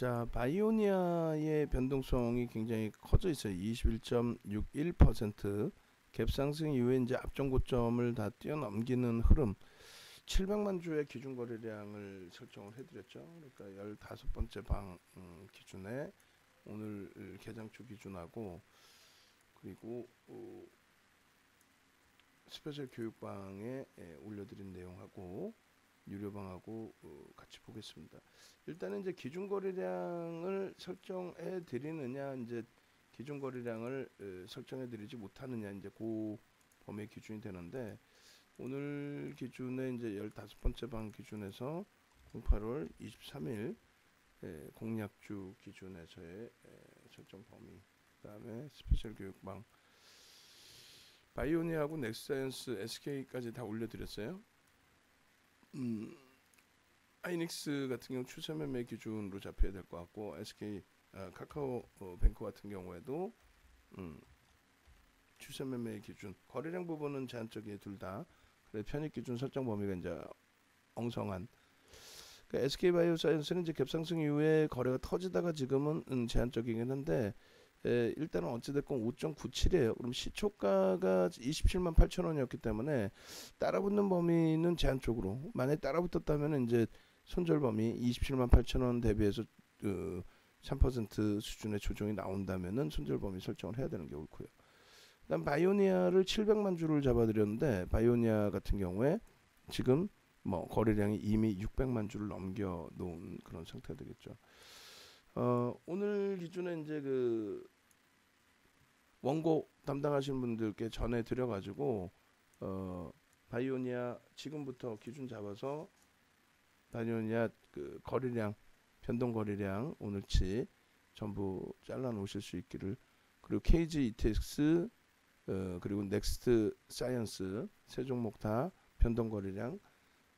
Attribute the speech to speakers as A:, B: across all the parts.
A: 자, 바이오니아의 변동성이 굉장히 커져 있어요. 21.61%. 갭 상승 이후에 이제 앞전 고점을 다 뛰어넘기는 흐름. 700만 주의 기준 거래량을 설정을 해드렸죠. 그러니까 15번째 방 기준에 오늘 개장초 기준하고 그리고 스페셜 교육방에 올려드린 내용하고 유료방하고 같이 보겠습니다. 일단은 이제 기준 거래량을 설정해 드리느냐, 이제 기준 거래량을 설정해 드리지 못하느냐, 이제 그 범위 기준이 되는데, 오늘 기준에 이제 15번째 방 기준에서 08월 23일 공약주 기준에서의 설정 범위, 그 다음에 스페셜 교육방 바이오니아하고 넥스사이언스, SK까지 다 올려드렸어요. 하이닉스 같은 경우 추세 매매 기준으로 잡혀야 될 것 같고, SK 카카오뱅크 같은 경우에도 추세 매매 기준, 거래량 부분은 제한적이에요. 둘 다. 그래 편입 기준 설정 범위가 이제 엉성한. 그러니까 SK바이오사이언스는 이제 갭상승 이후에 거래가 터지다가 지금은 제한적이긴 한데, 일단은 어찌됐건 5.97이에요. 그럼 시초가가 27만 8천 원이었기 때문에 따라붙는 범위는 제한 쪽으로. 만약에 따라붙었다면 이제 손절 범위 27만 8천 원 대비해서 3% 수준의 조정이 나온다면은 손절 범위 설정을 해야 되는 게 옳고요. 그다음 바이오니아를 700만 주를 잡아드렸는데, 바이오니아 같은 경우에 지금 뭐 거래량이 이미 600만 주를 넘겨 놓은 그런 상태가 되겠죠. 오늘 기준에 이제 그 원고 담당하시는 분들께 전해 드려 가지고 바이오니아 지금부터 기준 잡아서 바이오니아 그 거래량, 변동 거래량 오늘치 전부 잘라 놓으실 수 있기를. 그리고 KG ETX 그리고 넥스트 사이언스 세 종목 다 변동 거래량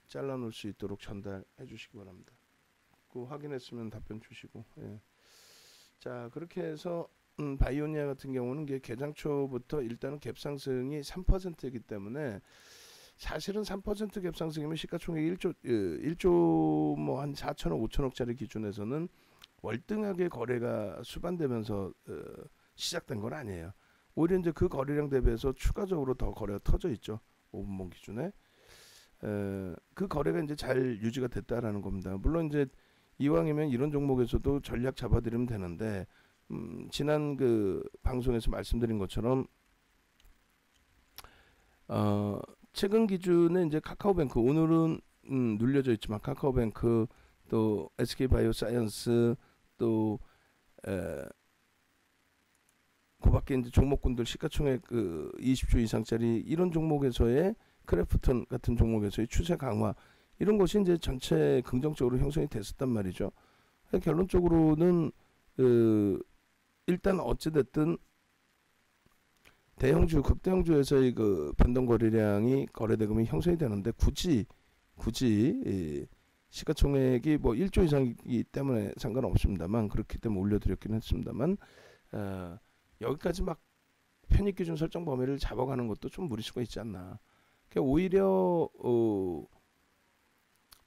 A: 잘라 놓을 수 있도록 전달해 주시기 바랍니다. 그 확인했으면 답변 주시고. 예. 자, 그렇게 해서 바이오니아 같은 경우는 개장초부터 일단은 갭 상승이 3%이기 때문에, 사실은 3% 갭 상승이면 시가총액 1조 뭐 한 4천억 5천억짜리 기준에서는 월등하게 거래가 수반되면서 시작된 건 아니에요. 오히려 이제 그 거래량 대비해서 추가적으로 더 거래가 터져 있죠. 5분봉 기준에. 그 거래가 이제 잘 유지가 됐다라는 겁니다. 물론 이제 이왕이면 이런 종목에서도 전략 잡아드리면 되는데, 지난 그 방송에서 말씀드린 것처럼 최근 기준에 이제 카카오뱅크, 오늘은 눌려져 있지만 카카오뱅크, 또 SK바이오사이언스, 또 그밖에 이제 종목군들 시가총액 20조 이상짜리 이런 종목에서의 크래프톤 같은 종목에서의 추세 강화, 이런 것이 이제 전체 긍정적으로 형성이 됐었단 말이죠. 결론적으로는 일단 어찌됐든 대형주, 극대형주에서의 그 변동 거래량이, 거래 대금이 형성이 되는데, 굳이 시가총액이 뭐 1조 이상이기 때문에 상관없습니다만, 그렇기 때문에 올려드렸긴 했습니다만, 여기까지 막 편입 기준 설정 범위를 잡아가는 것도 좀 무리수가 있지 않나. 그러니까 오히려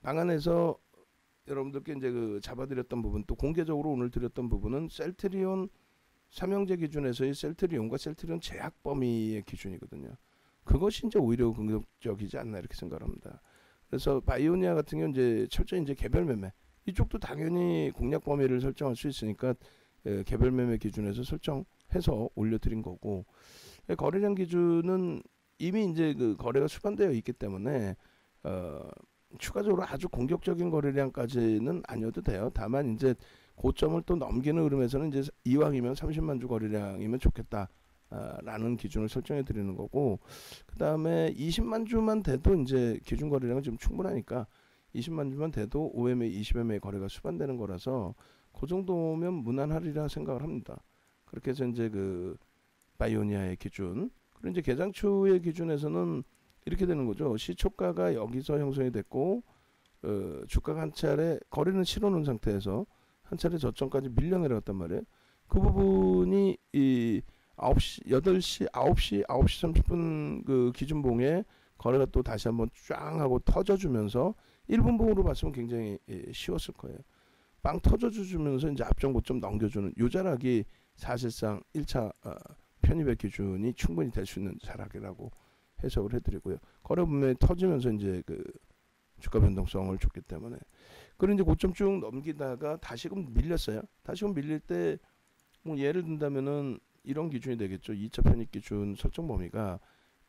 A: 방안에서 여러분들께 이제 그 잡아드렸던 부분, 또 공개적으로 오늘 드렸던 부분은 셀트리온 삼형제 기준에서의 셀트리온과 셀트리온 제약 범위의 기준이거든요. 그것이 이제 오히려 긍정적이지 않나, 이렇게 생각합니다. 그래서 바이오니아 같은 경우는 이제 철저히 이제 개별 매매, 이쪽도 당연히 공략 범위를 설정할 수 있으니까 개별 매매 기준에서 설정해서 올려드린 거고, 거래량 기준은 이미 이제 그 거래가 수반되어 있기 때문에 추가적으로 아주 공격적인 거래량까지는 아니어도 돼요. 다만 이제 고점을 또 넘기는 흐름에서는 이제 이왕이면 30만 주 거래량이면 좋겠다 라는 기준을 설정해 드리는 거고, 그 다음에 20만 주만 돼도 이제 기준 거래량은 좀 충분하니까 20만 주만 돼도 5매매 20매매 거래가 수반되는 거라서 그 정도면 무난하리라 생각을 합니다. 그렇게 해서 이제 그 바이오니아의 기준, 그리고 이제 개장초의 기준에서는 이렇게 되는 거죠. 시초가가 여기서 형성이 됐고, 주가가 한 차례 거래는 실어놓은 상태에서 한 차례 저점까지 밀려 내려갔단 말이에요. 그 부분이 이 9시 30분 그 기준봉에 거래가 또 다시 한번 쫙 하고 터져주면서 1분봉으로 봤으면 굉장히 쉬웠을 거예요. 빵 터져주면서 이제 앞전 고점 넘겨주는 요 자락이 사실상 1차 편입의 기준이 충분히 될 수 있는 자락이라고 해석을 해드리고요. 거래 분명히 터지면서 이제 그 주가 변동성을 줬기 때문에 그리고 이제 고점 쭉 넘기다가 다시금 밀렸어요. 다시금 밀릴 때 뭐 예를 든다면은 이런 기준이 되겠죠. 2차 편입 기준 설정 범위가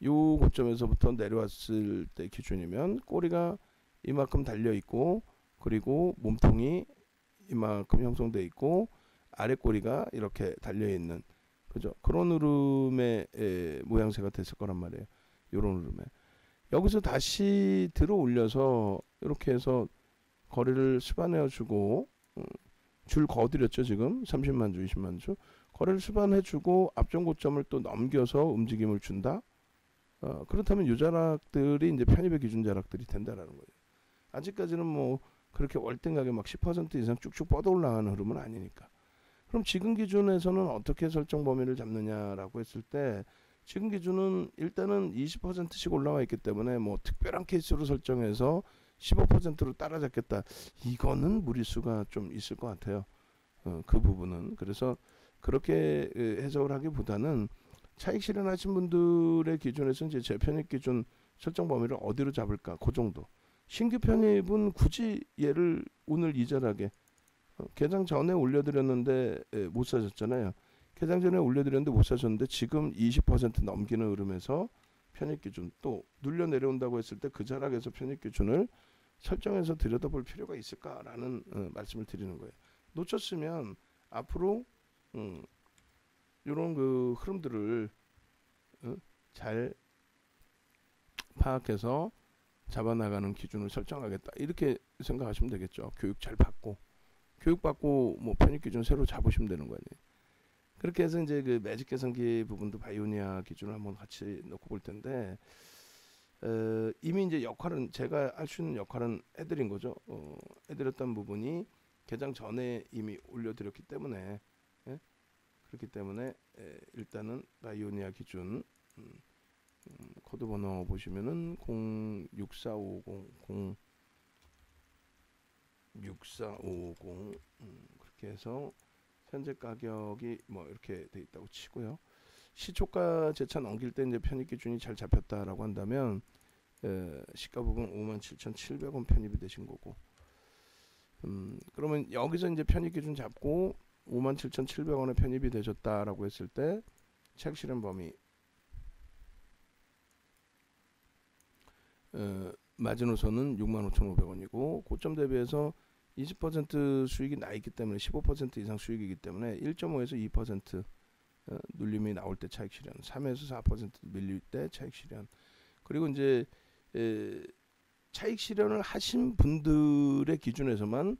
A: 요 고점에서부터 내려왔을 때 기준이면 꼬리가 이만큼 달려 있고 그리고 몸통이 이만큼 형성돼 있고 아래 꼬리가 이렇게 달려 있는 그죠? 그런 흐름의 모양새가 됐을 거란 말이에요. 요런 흐름에 여기서 다시 들어 올려서 이렇게 해서 거래를 수반해 주고 줄 거드렸죠. 지금 30만 주 20만 주 거래를 수반해 주고 앞전 고점을 또 넘겨서 움직임을 준다. 그렇다면 요 자락들이 이제 편입의 기준 자락들이 된다라는 거예요. 아직까지는 뭐 그렇게 월등하게 막 10% 이상 쭉쭉 뻗어 올라가는 흐름은 아니니까. 그럼 지금 기준에서는 어떻게 설정 범위를 잡느냐라고 했을 때 지금 기준은 일단은 20%씩 올라와 있기 때문에 뭐 특별한 케이스로 설정해서 15%로 따라잡겠다. 이거는 무리수가 좀 있을 것 같아요. 그 부분은. 그래서 그렇게 해석을 하기보다는 차익 실현하신 분들의 기준에서 이제 재편입 기준 설정 범위를 어디로 잡을까? 그 정도. 신규 편입은 굳이 얘를 오늘 이자락에 개장 전에 올려드렸는데 못 사셨잖아요. 개장 전에 올려드렸는데 못 사셨는데 지금 20% 넘기는 흐름에서 편입 기준 또 눌려 내려온다고 했을 때 그 자락에서 편입 기준을 설정해서 들여다볼 필요가 있을까라는 말씀을 드리는 거예요. 놓쳤으면 앞으로 이런 그 흐름들을 잘 파악해서 잡아나가는 기준을 설정하겠다 이렇게 생각하시면 되겠죠. 교육 잘 받고 교육받고 뭐 편입 기준 새로 잡으시면 되는 거 아니에요. 그렇게 해서 이제 그 매직 계산기 부분도 바이오니아 기준을 한번 같이 놓고 볼 텐데 이미 이제 역할은 제가 할 수 있는 역할은 해드린 거죠. 해드렸던 부분이 개장 전에 이미 올려드렸기 때문에 그렇기 때문에 일단은 바이오니아 기준 코드 번호 보시면은 06450 06450 그렇게 해서 현재 가격이 뭐 이렇게 돼 있다고 치고요. 시초가 재차 넘길 때 이제 편입 기준이 잘 잡혔다라고 한다면 시가 부분 57,700원 편입이 되신 거고 그러면 여기서 이제 편입 기준 잡고 57,700원에 편입이 되셨다라고 했을 때 차익 실현 범위 마지노선은 65,500원이고 고점 대비해서 20% 수익이 나 있기 때문에 15% 이상 수익이기 때문에 1.5에서 2% 눌림이 나올 때 차익 실현, 3에서 4% 밀릴 때 차익 실현. 그리고 이제 차익 실현을 하신 분들의 기준에서만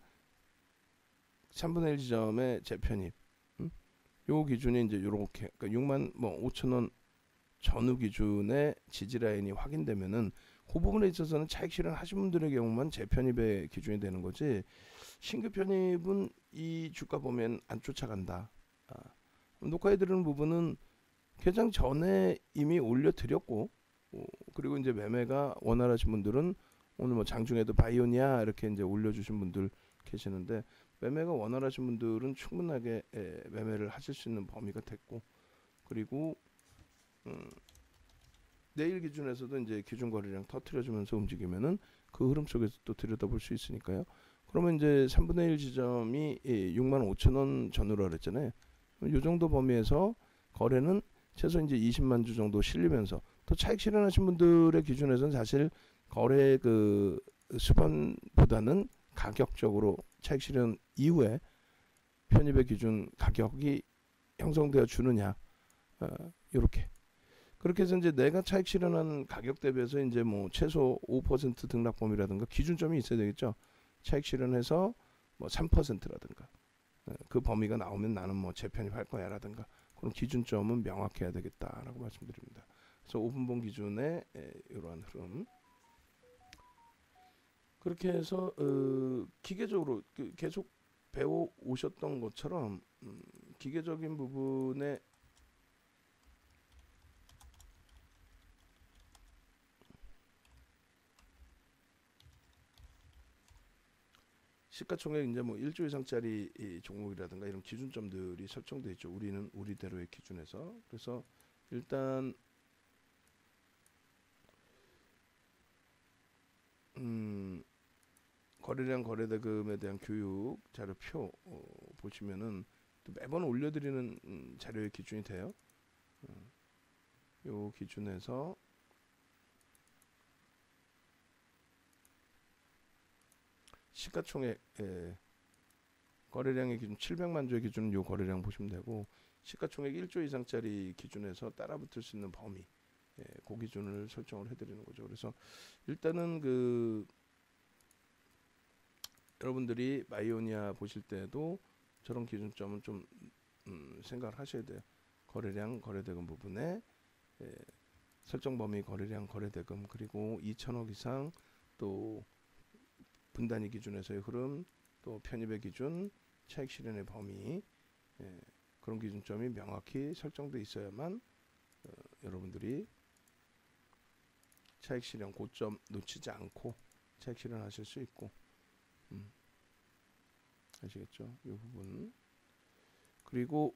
A: 3분의 1 지점의 재편입. 요 기준이 이제 요렇게 그러니까 6만 뭐 5천 원 전후 기준의 지지 라인이 확인되면은 그 부분에 있어서는 차익 실현 하신 분들의 경우만 재편입의 기준이 되는 거지 신규 편입은 이 주가 보면 안 쫓아간다. 녹화해드리는 부분은 개장 전에 이미 올려드렸고 그리고 이제 매매가 원활하신 분들은 오늘 뭐 장중에도 바이오니아 이렇게 이제 올려주신 분들 계시는데 매매가 원활하신 분들은 충분하게 매매를 하실 수 있는 범위가 됐고 그리고 내일 기준에서도 이제 기준 거래량 터트려주면서 움직이면은 그 흐름 속에서 또 들여다볼 수 있으니까요. 그러면 이제 3분의 1 지점이 65,000원 전후로 그랬잖아요. 이 정도 범위에서 거래는 최소 이제 20만 주 정도 실리면서 또 차익 실현하신 분들의 기준에서는 사실 거래 그 수반보다는 가격적으로 차익 실현 이후에 편입의 기준 가격이 형성되어 주느냐 이렇게 그렇게 해서 이제 내가 차익 실현한 가격 대비해서 이제 뭐 최소 5% 등락 범위라든가 기준점이 있어야 되겠죠. 차익 실현해서 뭐 3%라든가 그 범위가 나오면 나는 뭐 재편입할 거야라든가 그런 기준점은 명확해야 되겠다라고 말씀드립니다. 그래서 5분봉 기준의 이러한 흐름 그렇게 해서 기계적으로 계속 배워 오셨던 것처럼 기계적인 부분에 시가총액 이제 뭐 1조 이상짜리 이 종목이라든가 이런 기준점들이 설정돼 있죠. 우리는 우리대로의 기준에서. 그래서 일단 거래량 거래대금에 대한 교육 자료표 보시면은 또 매번 올려드리는 자료의 기준이 돼요. 요 기준에서 시가총액 거래량의 기준 700만 주의 기준은 요 거래량 보시면 되고, 시가총액 1조 이상짜리 기준에서 따라붙을 수 있는 범위 그 기준을 설정을 해드리는 거죠. 그래서 일단은 그 여러분들이 마이오니아 보실 때도 저런 기준점은 좀 생각을 하셔야 돼요. 거래량 거래대금 부분에 설정 범위 거래량 거래대금, 그리고 2천억 이상 또 분단위 기준에서의 흐름, 또 편입의 기준, 차익 실현의 범위, 그런 기준점이 명확히 설정돼 있어야만 여러분들이 차익 실현 고점 놓치지 않고 차익 실현하실 수 있고, 아시겠죠? 이 부분. 그리고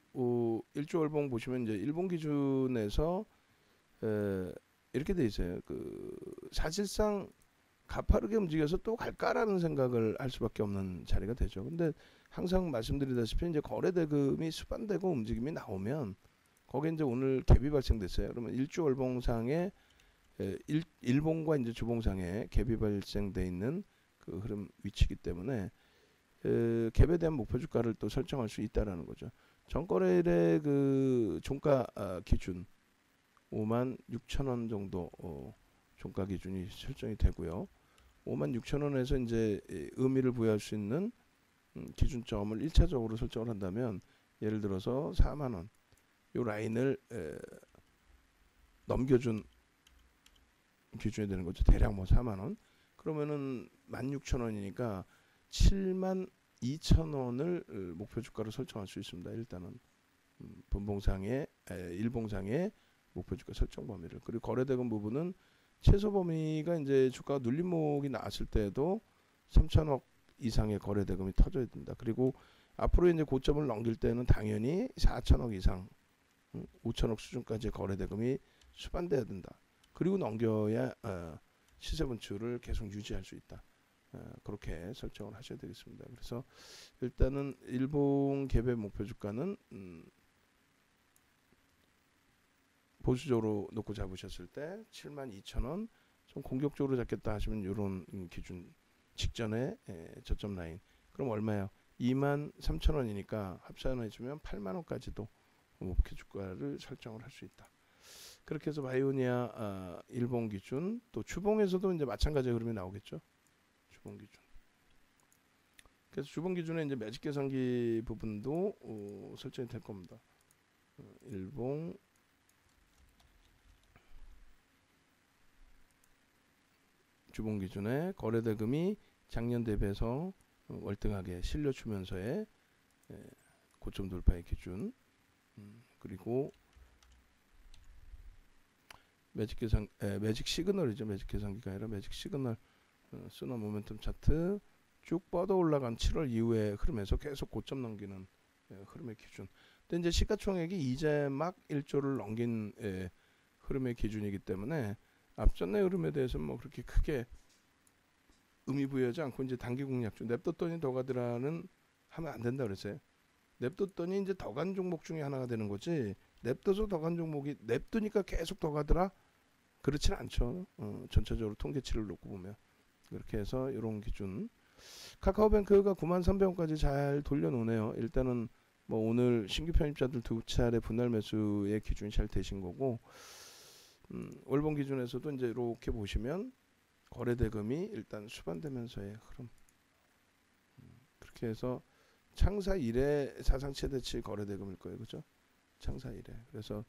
A: 1조 월봉 보시면 이제 일본 기준에서 이렇게 돼 있어요. 그 사실상 가파르게 움직여서 또 갈까라는 생각을 할 수밖에 없는 자리가 되죠. 근데 항상 말씀드리다시피 이제 거래대금이 수반되고 움직임이 나오면 거기에 이제 오늘 갭이 발생됐어요. 그러면 1조 월봉상에 일봉과 이제 주봉상에 갭이 발생돼 있는 그 흐름 위치이기 때문에 갭에 대한 목표 주가를 또 설정할 수 있다라는 거죠. 전거래일의 그 종가 기준 56,000원 정도 종가 기준이 설정이 되고요. 56,000원에서 이제 의미를 부여할 수 있는 기준점을 1차적으로 설정을 한다면, 예를 들어서 4만 원 요 라인을 넘겨준 기준이 되는 거죠. 대략 뭐 4만 원. 그러면은 16,000원이니까 72,000원을 목표 주가로 설정할 수 있습니다. 일단은 분봉상의 일봉상의 목표 주가 설정 범위를. 그리고 거래대금 부분은 최소 범위가 이제 주가가 눌림목이 나왔을 때도 3천억 이상의 거래대금이 터져야 된다. 그리고 앞으로 이제 고점을 넘길 때는 당연히 4천억 이상, 5천억 수준까지의 거래대금이 수반돼야 된다. 그리고 넘겨야 시세 분출을 계속 유지할 수 있다. 그렇게 설정을 하셔야 되겠습니다. 그래서 일단은 일봉 갭의 목표 주가는 보수적으로 놓고 잡으셨을 때 72,000원, 좀 공격적으로 잡겠다 하시면 이런 기준 직전에 저점 라인. 그럼 얼마예요? 23,000원이니까 합산해주면 8만원까지도 목표 주가를 설정을 할 수 있다. 그렇게 해서 바이오니아 일봉 기준, 또 주봉에서도 이제 마찬가지의 흐름이 나오겠죠. 주봉 기준. 그래서 주봉 기준에 이제 매직 계산기 부분도 설정이 될 겁니다. 일봉 주봉 기준에 거래대금이 작년 대비해서 월등하게 실려주면서의 고점 돌파의 기준, 그리고 매직 계산 매직 시그널이죠. 매직 계산기가 아니라 매직 시그널 스너 모멘텀 차트 쭉 뻗어 올라간 7월 이후의 흐름에서 계속 고점 넘기는 흐름의 기준. 근데 이제 시가총액이 이제 막 1조를 넘긴 흐름의 기준이기 때문에 앞전의 흐름에 대해서는 뭐 그렇게 크게 의미 부여하지 않고, 이제 단기 공략중 냅뒀더니 더 가더라는 하면 안 된다 그랬어요. 냅뒀더니 이제 더 간 종목 중에 하나가 되는 거지, 냅둬서 더 간 종목이 냅두니까 계속 더 가더라 그렇지는 않죠. 전체적으로 통계치를 놓고 보면. 그렇게 해서 이런 기준. 카카오뱅크가 93,300원까지 잘 돌려놓네요. 일단은 뭐 오늘 신규 편입자들 2차례 분할 매수의 기준이 잘 되신 거고, 월봉 기준에서도 이제 이렇게 보시면 거래대금이 일단 수반되면서의 흐름. 그렇게 해서 창사 이래 사상 최대치 거래대금일 거예요, 그죠? 창사 이래. 그래서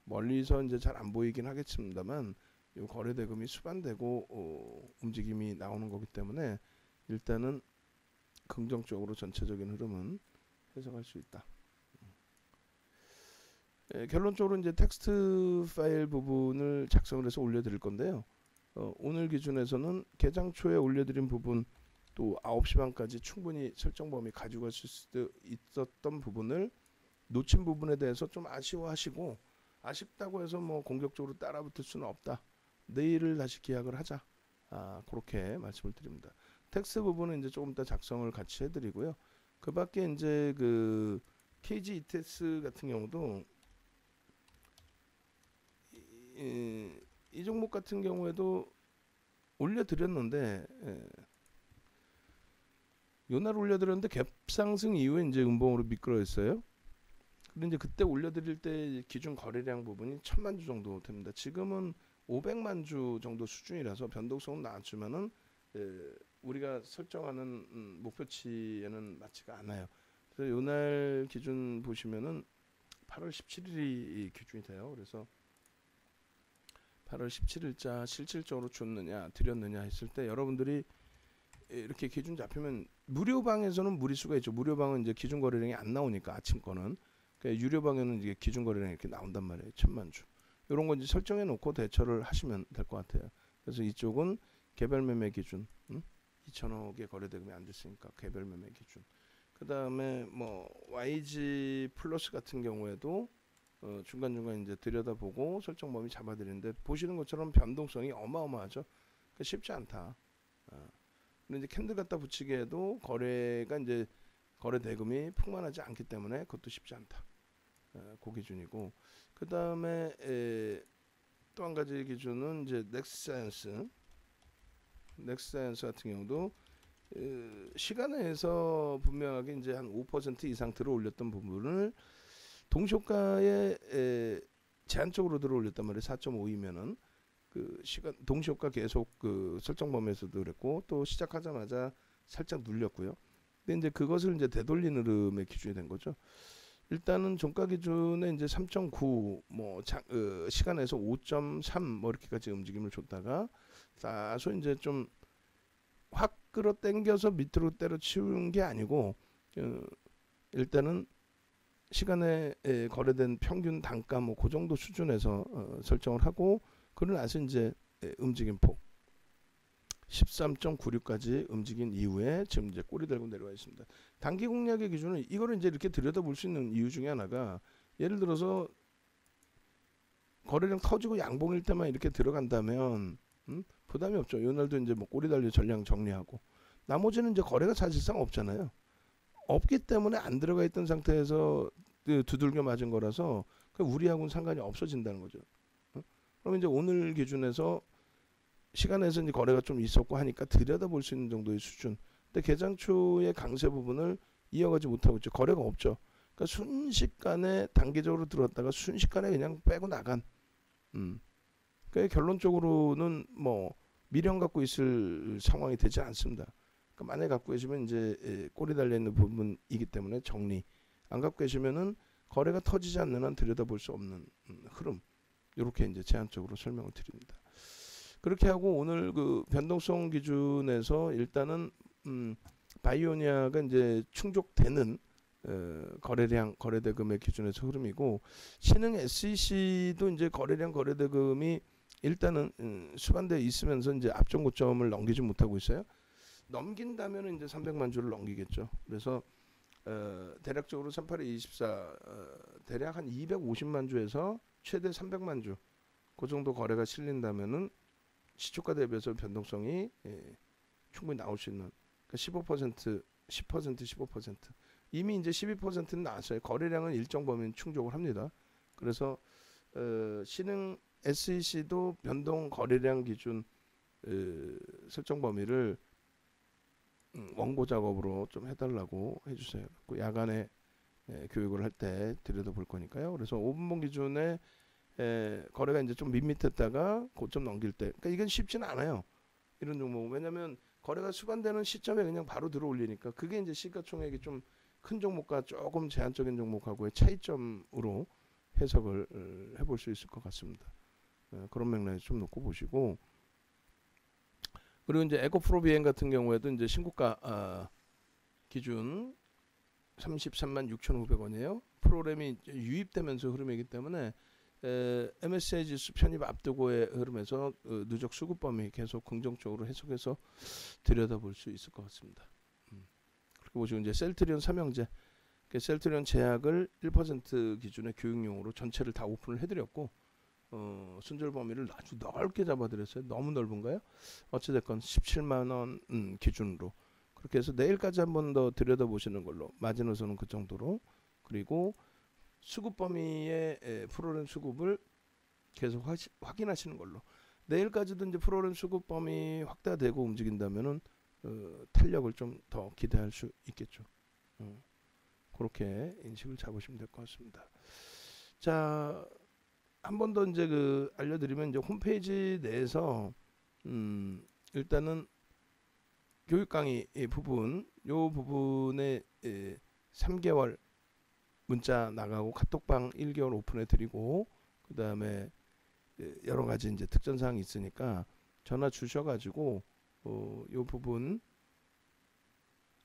A: 멀리서 이제 잘 안 보이긴 하겠습니다만, 이 거래대금이 수반되고 움직임이 나오는 거기 때문에 일단은 긍정적으로 전체적인 흐름은 해석할 수 있다. 결론적으로 이제 텍스트 파일 부분을 작성을 해서 올려드릴 건데요. 오늘 기준에서는 개장 초에 올려드린 부분 또 9시 반까지 충분히 설정 범위 가지고 갈 수 있었던 부분을 놓친 부분에 대해서 좀 아쉬워하시고, 아쉽다고 해서 뭐 공격적으로 따라붙을 수는 없다. 내일을 다시 계약을 하자. 그렇게 말씀을 드립니다. 텍스 부분은 이제 조금 더 작성을 같이 해드리고요. 그 밖에 이제 그 KG ETS 같은 경우도 이 종목 같은 경우에도 올려드렸는데, 요날 올려드렸는데 갭 상승 이후에 이제 음봉으로 미끄러졌어요. 근데 이제 그때 올려드릴 때 기준 거래량 부분이 1000만 주 정도 됩니다. 지금은 500만 주 정도 수준이라서 변동성은 나왔지만은 우리가 설정하는 목표치에는 맞지가 않아요. 그래서 요날 기준 보시면은 8월 17일이 기준이 돼요. 그래서 8월 17일자 실질적으로 줬느냐 드렸느냐 했을 때 여러분들이 이렇게 기준 잡히면, 무료방에서는 무리수가 있죠. 무료방은 이제 기준 거래량이 안 나오니까 아침 거는, 그러니까 유료방에는 이제 기준 거래량이 이렇게 나온단 말이에요. 1000만 주. 이런 건 이제 설정해 놓고 대처를 하시면 될 것 같아요. 그래서 이쪽은 개별 매매 기준, 2천억의 거래대금이 안 됐으니까 개별 매매 기준. 그 다음에 뭐 YG 플러스 같은 경우에도 중간중간 이제 들여다보고 설정 범위 잡아드리는데, 보시는 것처럼 변동성이 어마어마하죠. 그러니까 쉽지 않다. 근데 이제 캔들 갖다 붙이기에도 거래가 이제 거래 대금이 풍만하지 않기 때문에 그것도 쉽지 않다. 그 기준이고, 그 다음에 또 한 가지 기준은 이제 넥스사이언스 같은 경우도 시간에서 분명하게 이제 한 5% 이상 들어 올렸던 부분을 동시효과에 제한적으로 들어 올렸단 말이에요. 4.5이면은 그 시간 동시효과 계속 그 설정 범위에서도 그랬고, 또 시작하자마자 살짝 눌렸고요. 근데 이제 그것을 이제 되돌리는 흐름의 기준이 된 거죠. 일단은 종가 기준에 이제 3.9 뭐 시간에서 5.3 뭐 이렇게까지 움직임을 줬다가 다소 이제 좀 확 끌어당겨서 밑으로 때려치운 게 아니고, 일단은 시간에 거래된 평균 단가 뭐 그 정도 수준에서 설정을 하고, 그러고 나서 이제 움직임폭 13.96까지 움직인 이후에 지금 이제 꼬리 달고 내려와 있습니다. 단기 공략의 기준은 이거를 이제 이렇게 들여다볼 수 있는 이유 중에 하나가, 예를 들어서 거래량 터지고 양봉일 때만 이렇게 들어간다면 부담이 없죠. 요날도 이제 뭐 꼬리 달려 전량 정리하고, 나머지는 이제 거래가 사실상 없잖아요. 없기 때문에 안 들어가 있던 상태에서 두들겨 맞은 거라서 그 우리하고는 상관이 없어진다는 거죠. 그럼 이제 오늘 기준에서 시간에서 이제 거래가 좀 있었고 하니까 들여다볼 수 있는 정도의 수준. 근데 개장초의 강세 부분을 이어가지 못하고 있죠. 거래가 없죠. 그러니까 순식간에 단기적으로 들어왔다가 순식간에 그냥 빼고 나간. 그러니까 결론적으로는 뭐 미련 갖고 있을 상황이 되지 않습니다. 그러니까 만약에 갖고 계시면 이제 꼬리 달려 있는 부분이기 때문에 정리. 안 갖고 계시면은 거래가 터지지 않는 한 들여다볼 수 없는 흐름. 이렇게 이제 제한적으로 설명을 드립니다. 그렇게 하고 오늘 그 변동성 기준에서 일단은 바이오니아가 이제 충족되는 거래량 거래대금의 기준에서 흐름이고, 신흥 SEC도 이제 거래량 거래대금이 일단은 수반되어 있으면서 이제 앞전 고점을 넘기지 못하고 있어요. 넘긴다면은 이제 300만 주를 넘기겠죠. 그래서 대략적으로 38에24 대략 한 250만 주에서 최대 300만 주 그 정도 거래가 실린다면은 시초가 대비해서 변동성이 충분히 나올 수 있는, 그러니까 15%, 15% 이미 이제 12%는 나왔어요. 거래량은 일정 범위는 충족을 합니다. 그래서 신흥 SEC도 변동 거래량 기준 설정 범위를 원고 작업으로 좀 해달라고 해주세요. 그 야간에 교육을 할 때 들여다볼 거니까요. 그래서 5분봉 기준에 거래가 이제 좀 밋밋했다가 고점 넘길 때, 그러니까 이건 쉽지는 않아요. 이런 종목. 왜냐하면 거래가 수반되는 시점에 그냥 바로 들어 올리니까, 그게 이제 시가총액이 좀 큰 종목과 조금 제한적인 종목하고의 차이점으로 해석을 해볼 수 있을 것 같습니다. 그런 맥락에서 좀 놓고 보시고, 그리고 이제 에코프로 비행 같은 경우에도 이제 신고가 기준 33만 6,500원이에요. 프로그램이 유입되면서 흐름이기 때문에 MSCI 지수 편입 앞두고의 흐름에서 누적 수급 범위 계속 긍정적으로 해석해서 들여다볼 수 있을 것 같습니다. 그렇게 보시고 이제 셀트리온 삼형제, 셀트리온 제약을 1% 기준의 교육용으로 전체를 다 오픈을 해드렸고 순절 범위를 아주 넓게 잡아드렸어요. 너무 넓은가요? 어찌됐건 17만 원 기준으로 그렇게 해서 내일까지 한 번 더 들여다보시는 걸로, 마지노선은 그 정도로, 그리고 수급 범위의 프로그램 수급을 계속 확인하시는 걸로, 내일까지도 이제 프로그램 수급 범위 확대되고 움직인다면은 탄력을 좀 더 기대할 수 있겠죠. 그렇게 인식을 잡으시면 될 것 같습니다. 자, 한 번 더 이제 알려드리면, 이제 홈페이지 내에서 일단은 교육 강의 부분, 요 부분에 3개월 문자 나가고 카톡방 1개월 오픈해 드리고, 그 다음에 여러 가지 이제 특전 사항이 있으니까 전화 주셔가지고 요 부분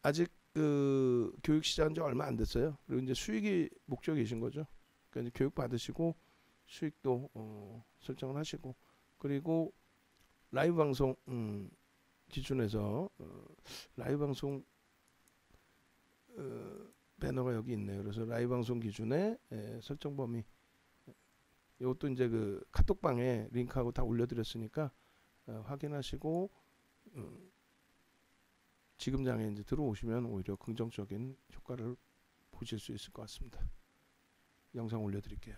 A: 아직 교육 시작한 지 얼마 안 됐어요. 그리고 이제 수익이 목적이신 거죠. 그러니까 이제 교육 받으시고 수익도 설정을 하시고, 그리고 라이브 방송 기준에서 라이브 방송 배너가 여기 있네요. 그래서 라이브 방송 기준에 설정 범위, 이것도 이제 카톡방에 링크하고 다 올려드렸으니까 확인하시고 지금 장에 이제 들어오시면 오히려 긍정적인 효과를 보실 수 있을 것 같습니다. 영상 올려드릴게요.